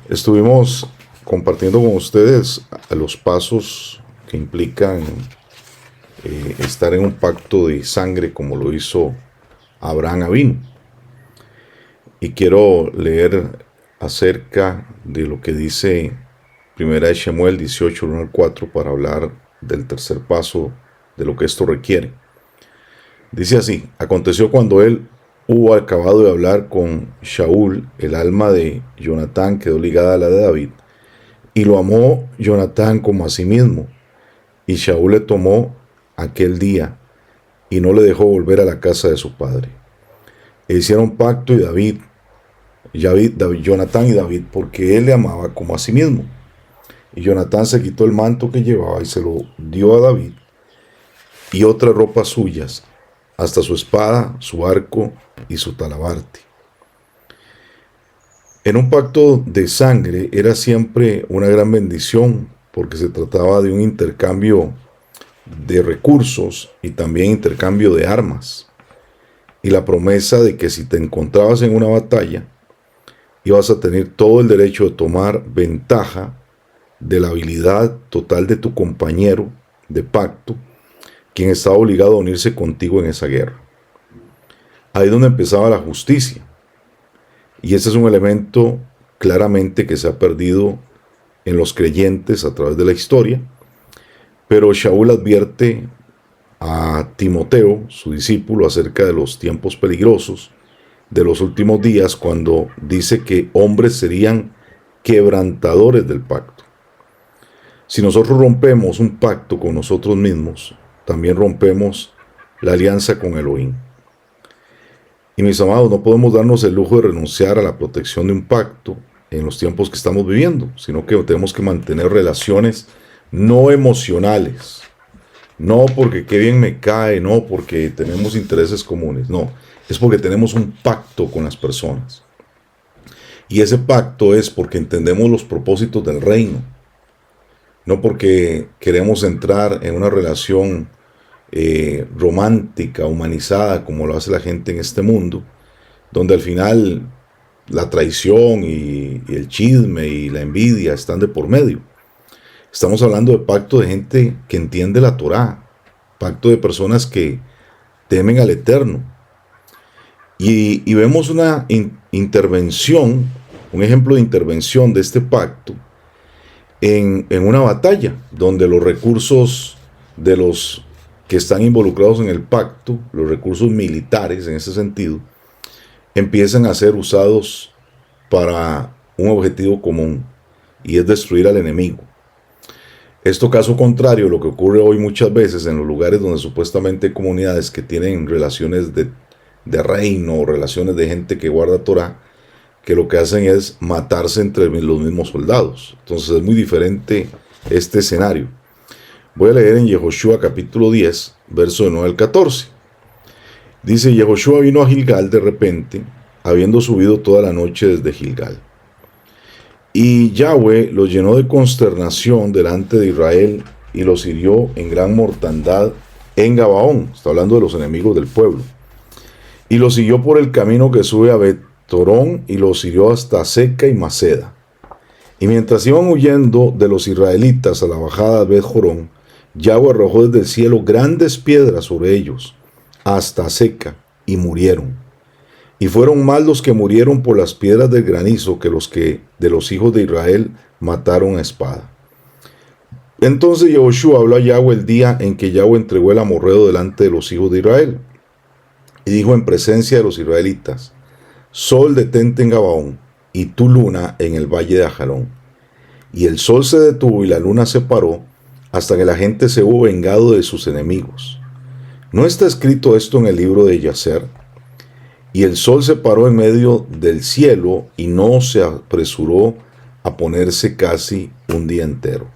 Estuvimos compartiendo con ustedes los pasos que implican estar en un pacto de sangre como lo hizo Abraham Avinu. Y quiero leer acerca de lo que dice Primera de Shemuel 18, 1 al 4 para hablar del tercer paso de lo que esto requiere. Dice así: aconteció cuando él hubo acabado de hablar con Shaul, el alma de Jonatán quedó ligada a la de David, y lo amó Jonatán como a sí mismo. Y Shaul le tomó aquel día y no le dejó volver a la casa de su padre. E hicieron pacto y Jonatán y David, porque él le amaba como a sí mismo. Y Jonatán se quitó el manto que llevaba y se lo dio a David y otras ropas suyas, hasta su espada, su arco y su talabarte. En un pacto de sangre era siempre una gran bendición, porque se trataba de un intercambio de recursos y también intercambio de armas. Y la promesa de que si te encontrabas en una batalla, ibas a tener todo el derecho de tomar ventaja de la habilidad total de tu compañero de pacto, quien estaba obligado a unirse contigo en esa guerra. Ahí es donde empezaba la justicia. Y ese es un elemento claramente que se ha perdido en los creyentes a través de la historia. Pero Shaul advierte a Timoteo, su discípulo, acerca de los tiempos peligrosos de los últimos días, cuando dice que hombres serían quebrantadores del pacto. Si nosotros rompemos un pacto con nosotros mismos, también rompemos la alianza con Elohim. Y mis amados, no podemos darnos el lujo de renunciar a la protección de un pacto en los tiempos que estamos viviendo, sino que tenemos que mantener relaciones no emocionales. No porque qué bien me cae, no porque tenemos intereses comunes, no, es porque tenemos un pacto con las personas. Y ese pacto es porque entendemos los propósitos del reino, no porque queremos entrar en una relación romántica, humanizada, como lo hace la gente en este mundo, donde al final la traición y el chisme y la envidia están de por medio. Estamos hablando de pacto de gente que entiende la Torá, pacto de personas que temen al Eterno. Y vemos una intervención, un ejemplo de intervención de este pacto en una batalla, donde los recursos de los que están involucrados en el pacto, los recursos militares en ese sentido, empiezan a ser usados para un objetivo común, y es destruir al enemigo. Esto, caso contrario, lo que ocurre hoy muchas veces en los lugares donde supuestamente hay comunidades que tienen relaciones de reino o relaciones de gente que guarda Torah, que lo que hacen es matarse entre los mismos soldados. Entonces es muy diferente este escenario. Voy a leer en Yehoshua capítulo 10, verso de 9 al 14. Dice: Yehoshua vino a Gilgal de repente, habiendo subido toda la noche desde Gilgal. Y Yahweh los llenó de consternación delante de Israel y los hirió en gran mortandad en Gabaón. Está hablando de los enemigos del pueblo. Y los siguió por el camino que sube a Bet-Torón y los hirió hasta Seca y Maceda. Y mientras iban huyendo de los israelitas a la bajada de Bet-Jorón, Yahweh arrojó desde el cielo grandes piedras sobre ellos, hasta Seca, y murieron. Y fueron más los que murieron por las piedras del granizo que los que de los hijos de Israel mataron a espada. Entonces Yehoshua habló a Yahweh el día en que Yahweh entregó el amorreo delante de los hijos de Israel. Y dijo en presencia de los israelitas: Sol, detente en Gabaón, y tu luna en el valle de Ajalón. Y el sol se detuvo y la luna se paró, hasta que la gente se hubo vengado de sus enemigos. ¿No está escrito esto en el libro de Yacer? Y el sol se paró en medio del cielo y no se apresuró a ponerse casi un día entero.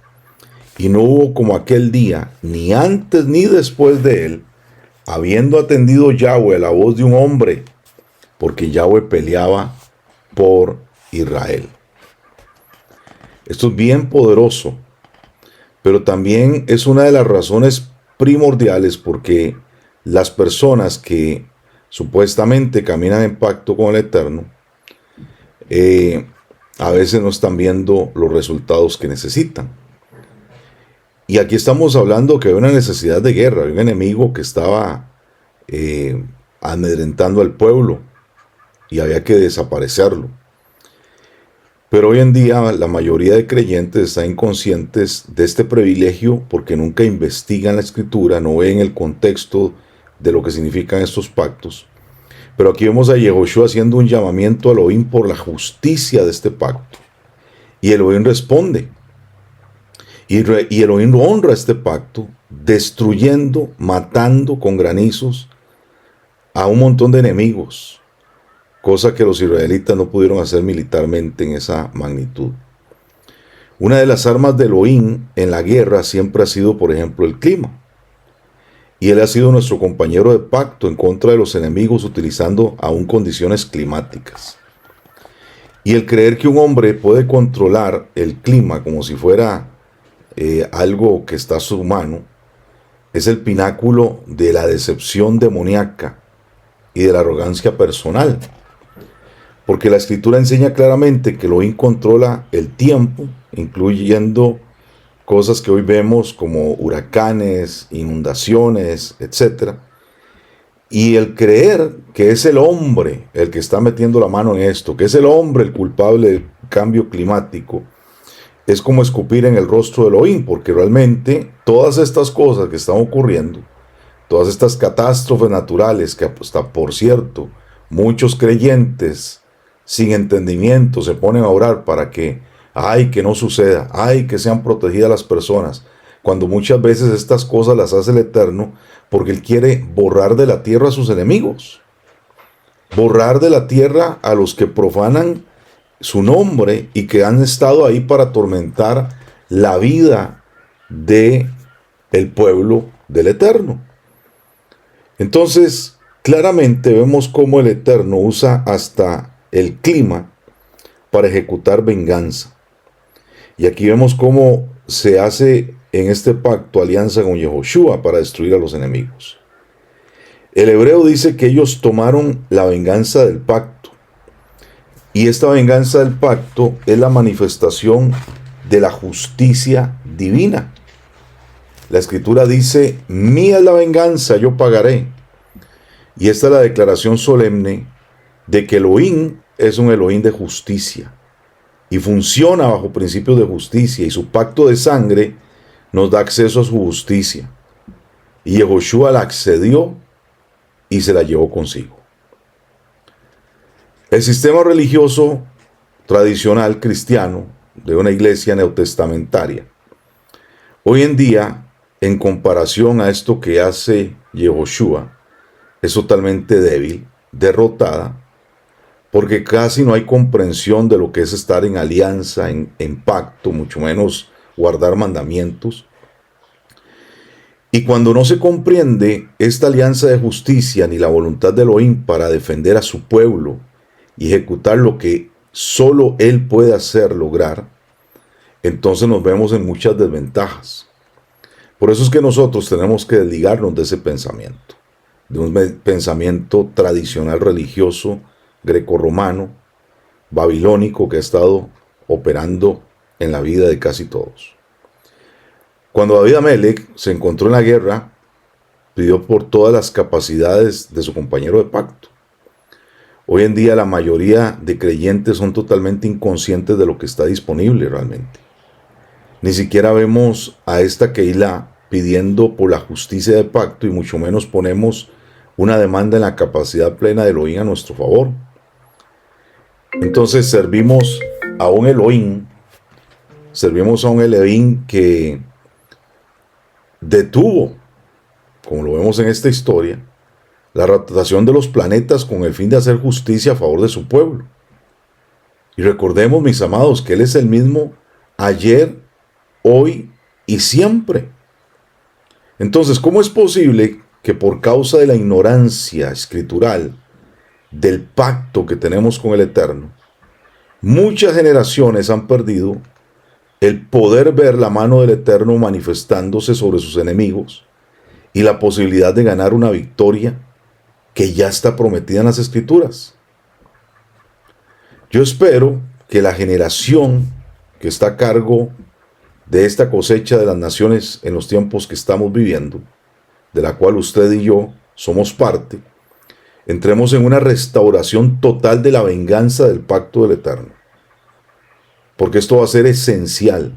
Y no hubo como aquel día, ni antes ni después de él, habiendo atendido Yahweh la voz de un hombre, porque Yahweh peleaba por Israel. Esto es bien poderoso, pero también es una de las razones primordiales porque las personas que supuestamente caminan en pacto con el Eterno, a veces no están viendo los resultados que necesitan. Y aquí estamos hablando que hay una necesidad de guerra, hay un enemigo que estaba amedrentando al pueblo y había que desaparecerlo. Pero hoy en día la mayoría de creyentes están inconscientes de este privilegio porque nunca investigan la escritura, no ven el contexto de lo que significan estos pactos. Pero aquí vemos a Yehoshua haciendo un llamamiento a Elohim por la justicia de este pacto. Y Elohim responde. Y Elohim honra este pacto, destruyendo, matando con granizos a un montón de enemigos, cosa que los israelitas no pudieron hacer militarmente en esa magnitud. Una de las armas de Elohim en la guerra siempre ha sido, por ejemplo, el clima. Y Él ha sido nuestro compañero de pacto en contra de los enemigos utilizando aún condiciones climáticas. Y el creer que un hombre puede controlar el clima como si fuera algo que está a su mano es el pináculo de la decepción demoníaca y de la arrogancia personal. Porque la escritura enseña claramente que Elohim controla el tiempo, incluyendo cosas que hoy vemos como huracanes, inundaciones, etc. Y el creer que es el hombre el que está metiendo la mano en esto, que es el hombre el culpable del cambio climático, es como escupir en el rostro de Elohim, porque realmente todas estas cosas que están ocurriendo, todas estas catástrofes naturales, que hasta por cierto, muchos creyentes sin entendimiento se ponen a orar para que no suceda, que sean protegidas las personas, cuando muchas veces estas cosas las hace el Eterno porque Él quiere borrar de la tierra a sus enemigos, borrar de la tierra a los que profanan su nombre y que han estado ahí para atormentar la vida de el pueblo del Eterno. Entonces, claramente vemos cómo el Eterno usa hasta el clima para ejecutar venganza. Y aquí vemos cómo se hace en este pacto alianza con Yehoshua para destruir a los enemigos. El hebreo dice que ellos tomaron la venganza del pacto. Y esta venganza del pacto es la manifestación de la justicia divina. La escritura dice, mía es la venganza, yo pagaré. Y esta es la declaración solemne de que Elohim es un Elohim de justicia y funciona bajo principios de justicia, y su pacto de sangre nos da acceso a su justicia. Y Yehoshua la accedió y se la llevó consigo. El sistema religioso tradicional cristiano de una iglesia neotestamentaria, hoy en día, en comparación a esto que hace Yehoshua, es totalmente débil, derrotada, porque casi no hay comprensión de lo que es estar en alianza, en pacto, mucho menos guardar mandamientos. Y cuando no se comprende esta alianza de justicia ni la voluntad de Elohim para defender a su pueblo y ejecutar lo que solo Él puede hacer, lograr, entonces nos vemos en muchas desventajas. Por eso es que nosotros tenemos que desligarnos de ese pensamiento, de un pensamiento tradicional religioso, grecorromano, babilónico, que ha estado operando en la vida de casi todos. Cuando David Amelec se encontró en la guerra, pidió por todas las capacidades de su compañero de pacto. Hoy en día la mayoría de creyentes son totalmente inconscientes de lo que está disponible realmente. Ni siquiera vemos a esta Keilah pidiendo por la justicia de pacto, y mucho menos ponemos una demanda en la capacidad plena de Elohim a nuestro favor. Entonces servimos a un Elohim que detuvo, como lo vemos en esta historia, la rotación de los planetas con el fin de hacer justicia a favor de su pueblo. Y recordemos, mis amados, que Él es el mismo ayer, hoy y siempre. Entonces, ¿cómo es posible que por causa de la ignorancia escritural del pacto que tenemos con el Eterno, muchas generaciones han perdido el poder ver la mano del Eterno manifestándose sobre sus enemigos y la posibilidad de ganar una victoria que ya está prometida en las Escrituras? Yo espero que la generación que está a cargo de esta cosecha de las naciones en los tiempos que estamos viviendo, de la cual usted y yo somos parte, entremos en una restauración total de la venganza del pacto del Eterno. Porque esto va a ser esencial.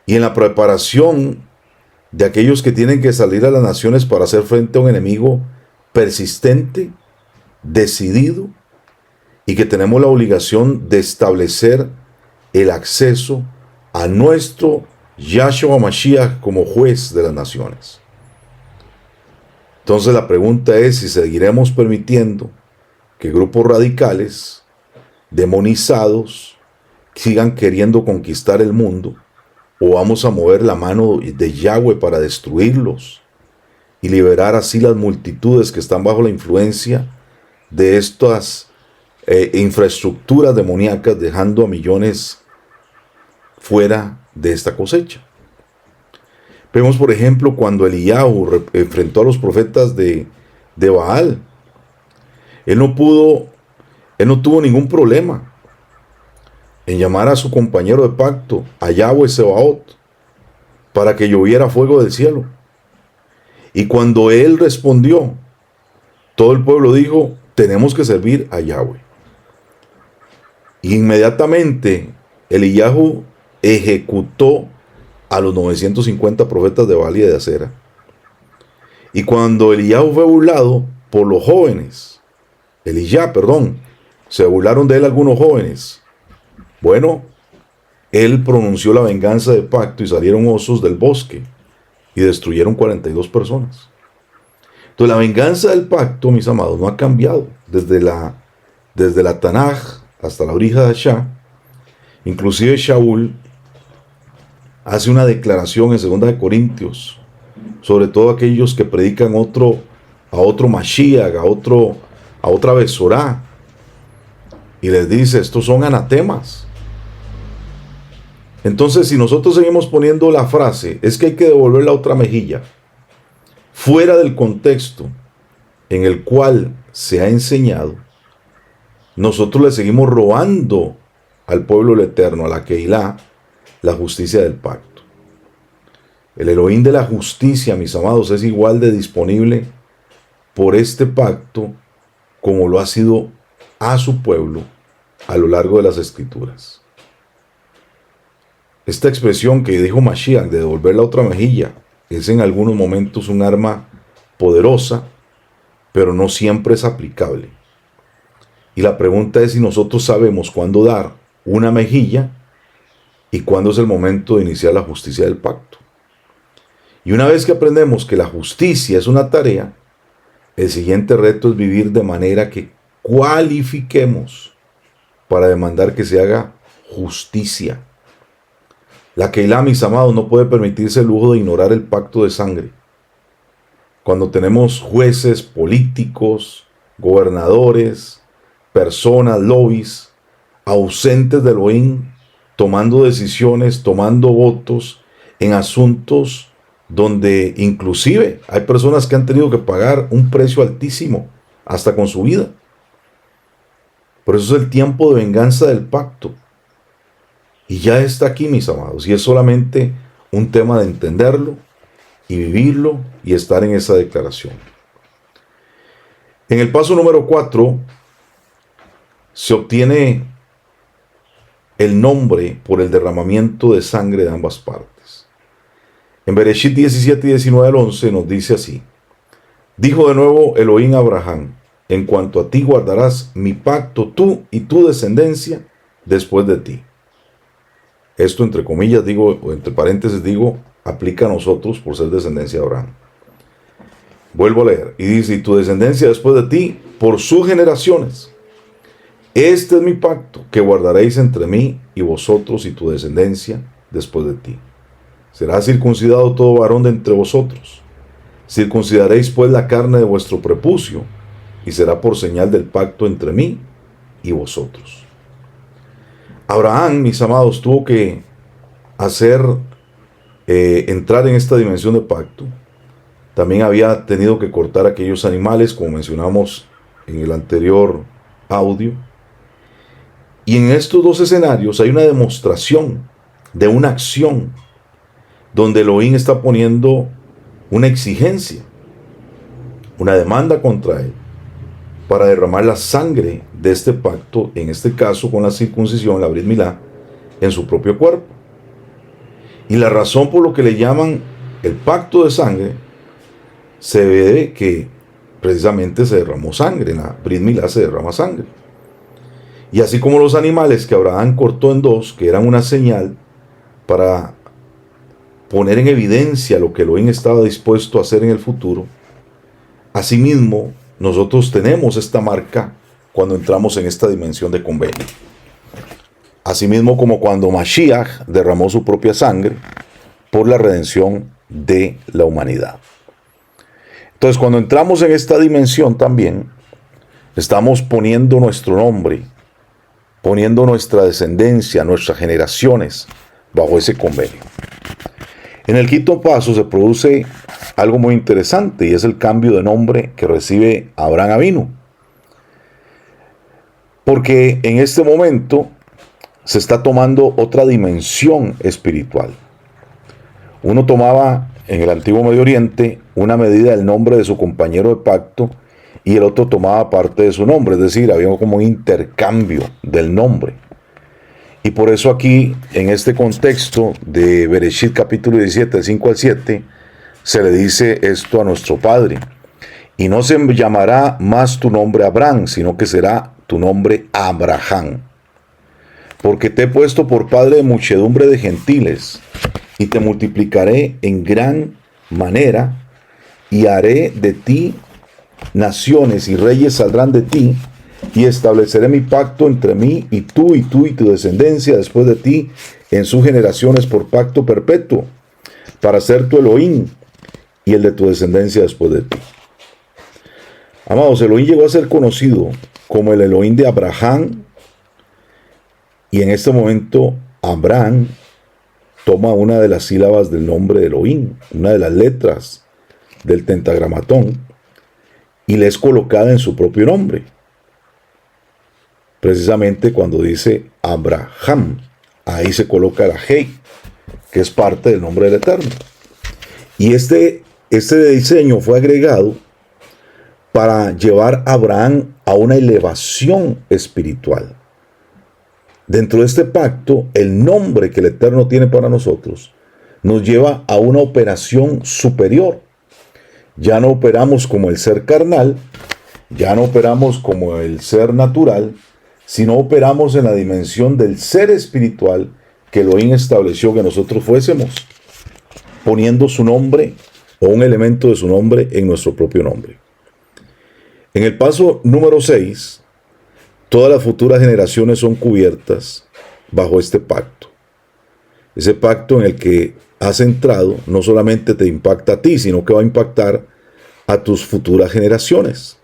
Y en la preparación de aquellos que tienen que salir a las naciones para hacer frente a un enemigo persistente, decidido, y que tenemos la obligación de establecer el acceso a nuestro Yahshua Mashiach como juez de las naciones. Entonces la pregunta es si seguiremos permitiendo que grupos radicales, demonizados, sigan queriendo conquistar el mundo, o vamos a mover la mano de Yahweh para destruirlos y liberar así las multitudes que están bajo la influencia de estas infraestructuras demoníacas, dejando a millones fuera de esta cosecha. Vemos, por ejemplo, cuando Eliyahu enfrentó a los profetas de Baal. Él no tuvo ningún problema en llamar a su compañero de pacto, a Yahweh Sebaot, para que lloviera fuego del cielo. Y cuando él respondió, todo el pueblo dijo, tenemos que servir a Yahweh. Y inmediatamente Eliyahu ejecutó a los 950 profetas de Baal y de Acera. Y cuando Eliyahu fue burlado por los jóvenes, se burlaron de él algunos jóvenes. Bueno, él pronunció la venganza de pacto y salieron osos del bosque y destruyeron 42 personas. Entonces la venganza del pacto, mis amados, no ha cambiado desde la Tanaj hasta la Brija de Shah. Inclusive Shaul hace una declaración en 2 Corintios sobre todo aquellos que predican a otro Mashiach, a otra Besorá, y les dice, estos son anatemas. Entonces, si nosotros seguimos poniendo la frase, es que hay que devolver la otra mejilla, fuera del contexto en el cual se ha enseñado, nosotros le seguimos robando al pueblo del Eterno, a la Keilah, la justicia del pacto. El Elohim de la justicia, mis amados, es igual de disponible por este pacto como lo ha sido a su pueblo a lo largo de las Escrituras. Esta expresión que dijo Mashiach de devolver la otra mejilla es en algunos momentos un arma poderosa, pero no siempre es aplicable. Y la pregunta es si nosotros sabemos cuándo dar una mejilla y cuándo es el momento de iniciar la justicia del pacto. Y una vez que aprendemos que la justicia es una tarea, el siguiente reto es vivir de manera que cualifiquemos para demandar que se haga justicia. La Keilah, mis amados, no puede permitirse el lujo de ignorar el pacto de sangre. Cuando tenemos jueces, políticos, gobernadores, personas, lobbies, ausentes del Elohim, tomando decisiones, tomando votos en asuntos donde inclusive hay personas que han tenido que pagar un precio altísimo, hasta con su vida. Por eso es el tiempo de venganza del pacto. Y ya está aquí, mis amados, y es solamente un tema de entenderlo y vivirlo y estar en esa declaración. En el paso número 4 se obtiene el nombre por el derramamiento de sangre de ambas partes. En Bereshit 17 y 19 al 11 nos dice así: dijo de nuevo Elohim a Abraham, en cuanto a ti guardarás mi pacto, tú y tu descendencia después de ti. Esto entre comillas digo, o entre paréntesis digo, aplica a nosotros por ser descendencia de Abraham. Vuelvo a leer, y dice, y tu descendencia después de ti, por sus generaciones. Este es mi pacto que guardaréis entre mí y vosotros y tu descendencia después de ti. Será circuncidado todo varón de entre vosotros. Circuncidaréis pues la carne de vuestro prepucio, y será por señal del pacto entre mí y vosotros. Abraham, mis amados, tuvo que entrar en esta dimensión de pacto. También había tenido que cortar aquellos animales, como mencionamos en el anterior audio. Y en estos dos escenarios hay una demostración de una acción donde Elohim está poniendo una exigencia, una demanda contra él, para derramar la sangre de este pacto, en este caso con la circuncisión, la Brit Milá, en su propio cuerpo. Y la razón por lo que le llaman el pacto de sangre se ve que precisamente se derramó sangre, en la Brit Milá se derrama sangre. Y así como los animales que Abraham cortó en dos, que eran una señal para poner en evidencia lo que Elohim estaba dispuesto a hacer en el futuro, asimismo nosotros tenemos esta marca cuando entramos en esta dimensión de convenio. Asimismo como cuando Mashiach derramó su propia sangre por la redención de la humanidad. Entonces, cuando entramos en esta dimensión también, estamos poniendo nuestro nombre, poniendo nuestra descendencia, nuestras generaciones bajo ese convenio. En el quinto paso se produce algo muy interesante y es el cambio de nombre que recibe Abraham Avinu. Porque en este momento se está tomando otra dimensión espiritual. Uno tomaba en el antiguo Medio Oriente una medida del nombre de su compañero de pacto y el otro tomaba parte de su nombre, es decir, había como un intercambio del nombre. Y por eso aquí, en este contexto de Bereshit capítulo 17, del 5 al 7, se le dice esto a nuestro Padre. Y no se llamará más tu nombre Abraham, sino que será tu nombre Abraham. Porque te he puesto por padre de muchedumbre de gentiles, y te multiplicaré en gran manera, y haré de ti naciones, y reyes saldrán de ti, y estableceré mi pacto entre mí y tú y tu descendencia después de ti en sus generaciones por pacto perpetuo, para ser tu Elohim y el de tu descendencia después de ti. Amados, Elohim llegó a ser conocido como el Elohim de Abraham, y en este momento Abraham toma una de las sílabas del nombre de Elohim, una de las letras del tentagramatón, y le es colocada en su propio nombre. Precisamente cuando dice Abraham, ahí se coloca la Hei, que es parte del nombre del Eterno. Y este diseño fue agregado para llevar a Abraham a una elevación espiritual. Dentro de este pacto, el nombre que el Eterno tiene para nosotros nos lleva a una operación superior. Ya no operamos como el ser carnal, ya no operamos como el ser natural, sino operamos en la dimensión del ser espiritual que Elohim estableció que nosotros fuésemos, poniendo su nombre o un elemento de su nombre en nuestro propio nombre. En el paso número 6, todas las futuras generaciones son cubiertas bajo este pacto. Ese pacto en el que has entrado no solamente te impacta a ti, sino que va a impactar a tus futuras generaciones.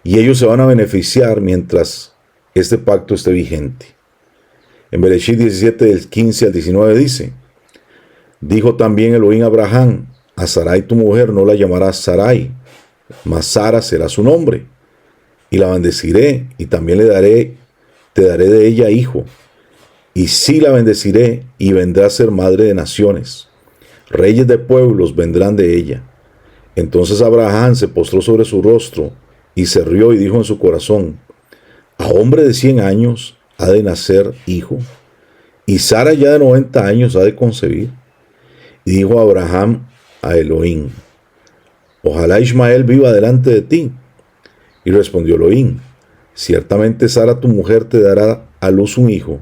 Y ellos se van a beneficiar mientras este pacto esté vigente. En Bereshit 17, del 15 al 19 dice: dijo también Elohim a Abraham: a Sarai tu mujer no la llamarás Sarai, mas Sara será su nombre. Y la bendeciré, y también te daré de ella hijo. Y sí la bendeciré, y vendrá a ser madre de naciones. Reyes de pueblos vendrán de ella. Entonces Abraham se postró sobre su rostro, y se rió y dijo en su corazón: a hombre de 100 años ha de nacer hijo, y Sara ya de 90 años ha de concebir. Y dijo Abraham a Elohim: ojalá Ismael viva delante de ti. Y respondió Elohim: ciertamente Sara tu mujer te dará a luz un hijo,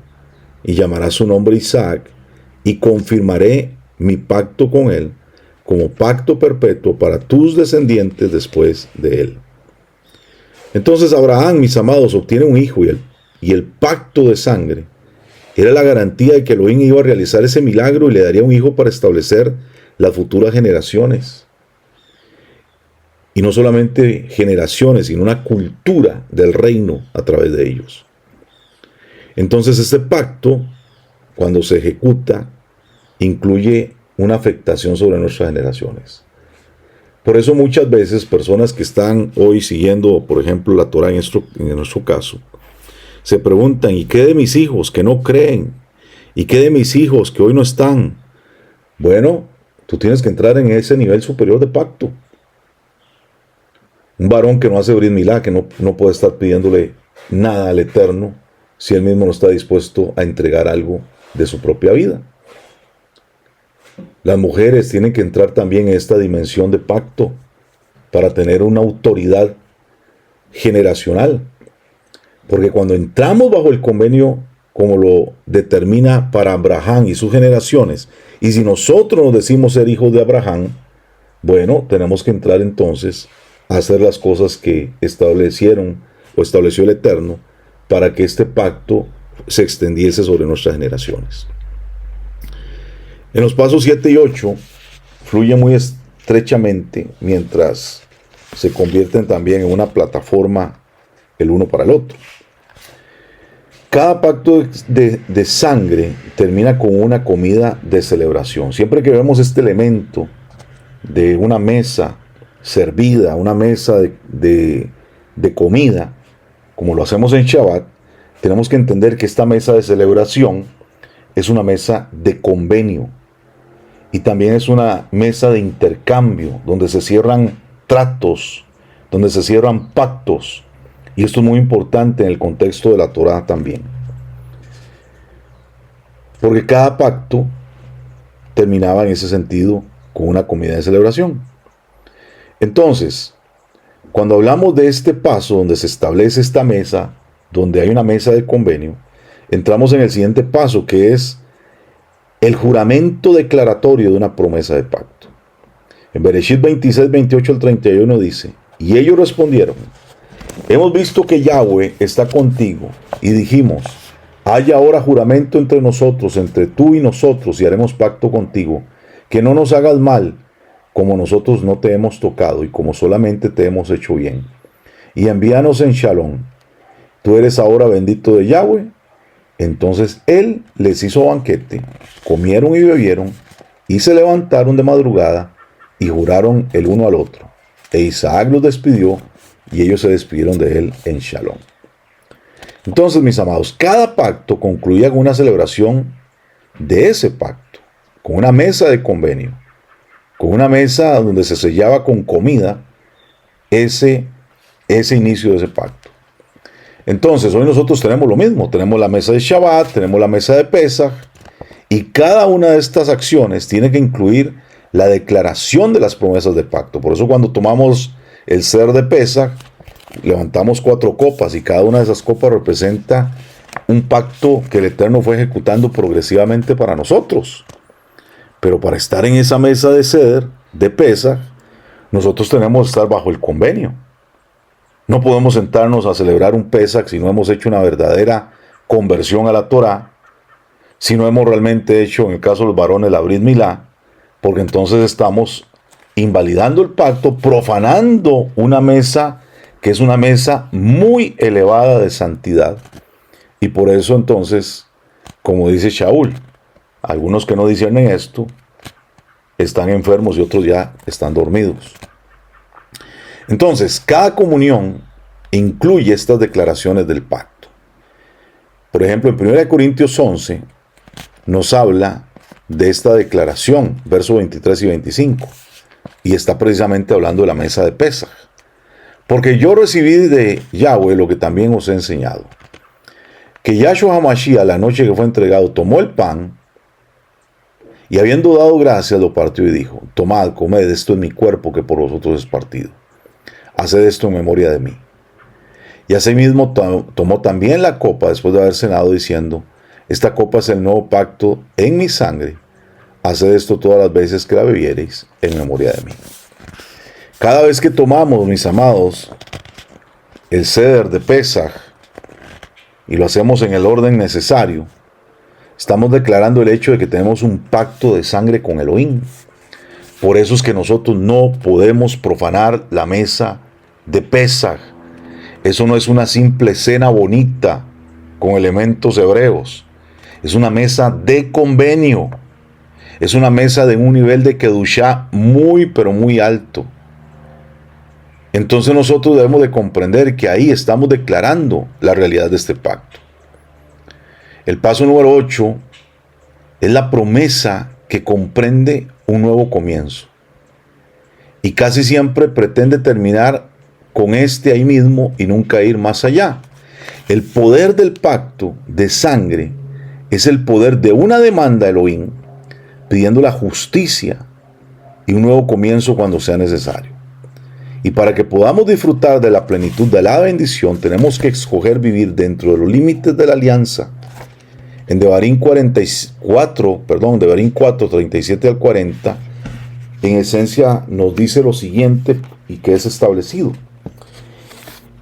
y llamará su nombre Isaac, y confirmaré mi pacto con él como pacto perpetuo para tus descendientes después de él. Entonces Abraham, mis amados, obtiene un hijo, y el pacto de sangre era la garantía de que Elohim iba a realizar ese milagro y le daría un hijo para establecer las futuras generaciones. Y no solamente generaciones, sino una cultura del reino a través de ellos. Entonces este pacto, cuando se ejecuta, incluye una afectación sobre nuestras generaciones. Por eso muchas veces personas que están hoy siguiendo, por ejemplo, la Torá en nuestro caso, se preguntan, ¿y qué de mis hijos que no creen? ¿Y qué de mis hijos que hoy no están? Bueno, tú tienes que entrar en ese nivel superior de pacto. Un varón que no hace brit milá, que no puede estar pidiéndole nada al Eterno si él mismo no está dispuesto a entregar algo de su propia vida. Las mujeres tienen que entrar también en esta dimensión de pacto para tener una autoridad generacional. Porque cuando entramos bajo el convenio, como lo determina para Abraham y sus generaciones, y si nosotros nos decimos ser hijos de Abraham, bueno, tenemos que entrar entonces a hacer las cosas que estableció el Eterno para que este pacto se extendiese sobre nuestras generaciones. En los pasos 7 y 8 fluye muy estrechamente mientras se convierten también en una plataforma el uno para el otro. Cada pacto de sangre termina con una comida de celebración. Siempre que vemos este elemento de una mesa servida, una mesa de comida, como lo hacemos en Shabbat, tenemos que entender que esta mesa de celebración es una mesa de convenio y también es una mesa de intercambio, donde se cierran tratos, donde se cierran pactos. Y esto es muy importante en el contexto de la Torá también. Porque cada pacto terminaba en ese sentido con una comida de celebración. Entonces, cuando hablamos de este paso donde se establece esta mesa, donde hay una mesa de convenio, entramos en el siguiente paso, que es el juramento declaratorio de una promesa de pacto. En Bereshit 26, 28 al 31 dice, y ellos respondieron, hemos visto que Yahweh está contigo, y dijimos, haya ahora juramento entre nosotros, entre tú y nosotros, y haremos pacto contigo, que no nos hagas mal, como nosotros no te hemos tocado, y como solamente te hemos hecho bien. Y envíanos en Shalom. Tú eres ahora bendito de Yahweh. Entonces él les hizo banquete, comieron y bebieron, y se levantaron de madrugada, y juraron el uno al otro. E Isaac los despidió, y ellos se despidieron de él en Shalom. Entonces, mis amados, cada pacto concluía con una celebración de ese pacto, con una mesa de convenio, con una mesa donde se sellaba con comida ese inicio de ese pacto. Entonces, hoy nosotros tenemos lo mismo, tenemos la mesa de Shabbat, tenemos la mesa de Pesach, y cada una de estas acciones tiene que incluir la declaración de las promesas de pacto. Por eso cuando tomamos el ser de Pesach, levantamos 4 copas y cada una de esas copas representa un pacto que el Eterno fue ejecutando progresivamente para nosotros. Pero para estar en esa mesa de Seder, de Pesach, nosotros tenemos que estar bajo el convenio. No podemos sentarnos a celebrar un Pesach si no hemos hecho una verdadera conversión a la Torá, si no hemos realmente hecho, en el caso de los varones, la Brit Milá, porque entonces estamos invalidando el pacto, profanando una mesa que es una mesa muy elevada de santidad. Y por eso entonces, como dice Shaul, algunos que no disciernen esto están enfermos y otros ya están dormidos. Entonces, cada comunión incluye estas declaraciones del pacto. Por ejemplo, en 1 Corintios 11 nos habla de esta declaración, versos 23 y 25, y está precisamente hablando de la mesa de Pesach. Porque yo recibí de Yahweh lo que también os he enseñado, que Yahshua HaMashiach, la noche que fue entregado, tomó el pan, y habiendo dado gracias, lo partió y dijo, tomad, comed, esto es mi cuerpo que por vosotros es partido. Haced esto en memoria de mí. Y asimismo tomó también la copa después de haber cenado, diciendo, esta copa es el nuevo pacto en mi sangre. Haced esto todas las veces que la bebiereis en memoria de mí. Cada vez que tomamos, mis amados, el Seder de Pesach, y lo hacemos en el orden necesario, estamos declarando el hecho de que tenemos un pacto de sangre con Elohim. Por eso es que nosotros no podemos profanar la mesa de Pesach. Eso no es una simple cena bonita con elementos hebreos. Es una mesa de convenio. Es una mesa de un nivel de Kedushá muy, pero muy alto. Entonces nosotros debemos de comprender que ahí estamos declarando la realidad de este pacto. El paso número 8 es la promesa que comprende un nuevo comienzo. Y casi siempre pretende terminar con este ahí mismo y nunca ir más allá. El poder del pacto de sangre es el poder de una demanda a Elohim pidiendo la justicia y un nuevo comienzo cuando sea necesario. Y para que podamos disfrutar de la plenitud de la bendición, tenemos que escoger vivir dentro de los límites de la alianza. En Devarim 4, 37 al 40, en esencia nos dice lo siguiente y que es establecido.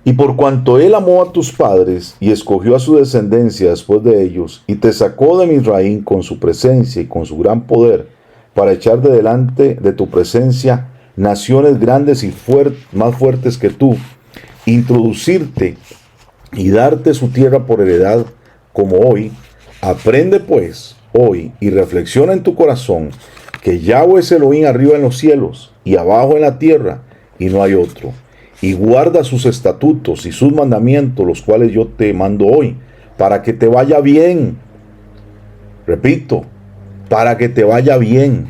Y por cuanto él amó a tus padres y escogió a su descendencia después de ellos, y te sacó de Misraín con su presencia y con su gran poder, para echar de delante de tu presencia naciones grandes y más fuertes que tú, introducirte y darte su tierra por heredad como hoy, aprende pues hoy y reflexiona en tu corazón que Yahweh es Elohim arriba en los cielos y abajo en la tierra, y no hay otro. Y guarda sus estatutos y sus mandamientos, los cuales yo te mando hoy, para que te vaya bien. Repito, para que te vaya bien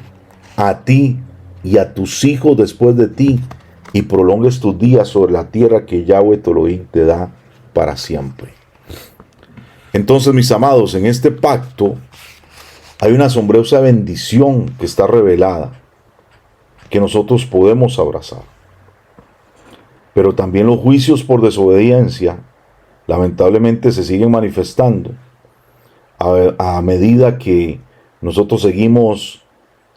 a ti y a tus hijos después de ti, y prolongues tus días sobre la tierra que Yahweh tu Elohim te da para siempre. Entonces, mis amados, en este pacto hay una asombrosa bendición que está revelada, que nosotros podemos abrazar. Pero también los juicios por desobediencia lamentablemente se siguen manifestando a medida que nosotros seguimos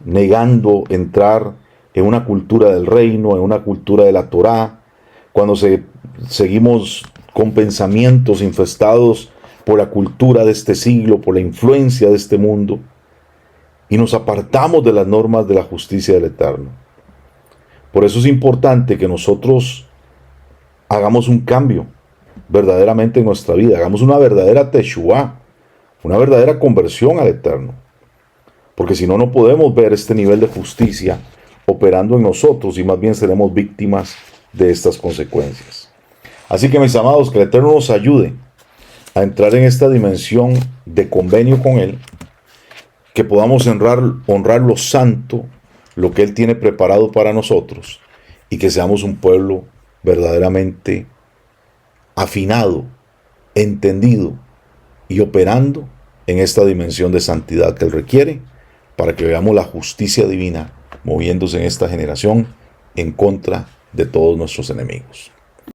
negando entrar en una cultura del reino, en una cultura de la Torá, cuando seguimos con pensamientos infestados por la cultura de este siglo, por la influencia de este mundo, y nos apartamos de las normas de la justicia del Eterno. Por eso es importante que nosotros hagamos un cambio verdaderamente en nuestra vida, hagamos una verdadera teshuá, una verdadera conversión al Eterno, porque si no, no podemos ver este nivel de justicia operando en nosotros y más bien seremos víctimas de estas consecuencias. Así que, mis amados, que el Eterno nos ayude a entrar en esta dimensión de convenio con Él, que podamos honrar lo santo, lo que Él tiene preparado para nosotros, y que seamos un pueblo verdaderamente afinado, entendido y operando en esta dimensión de santidad que Él requiere, para que veamos la justicia divina moviéndose en esta generación en contra de todos nuestros enemigos.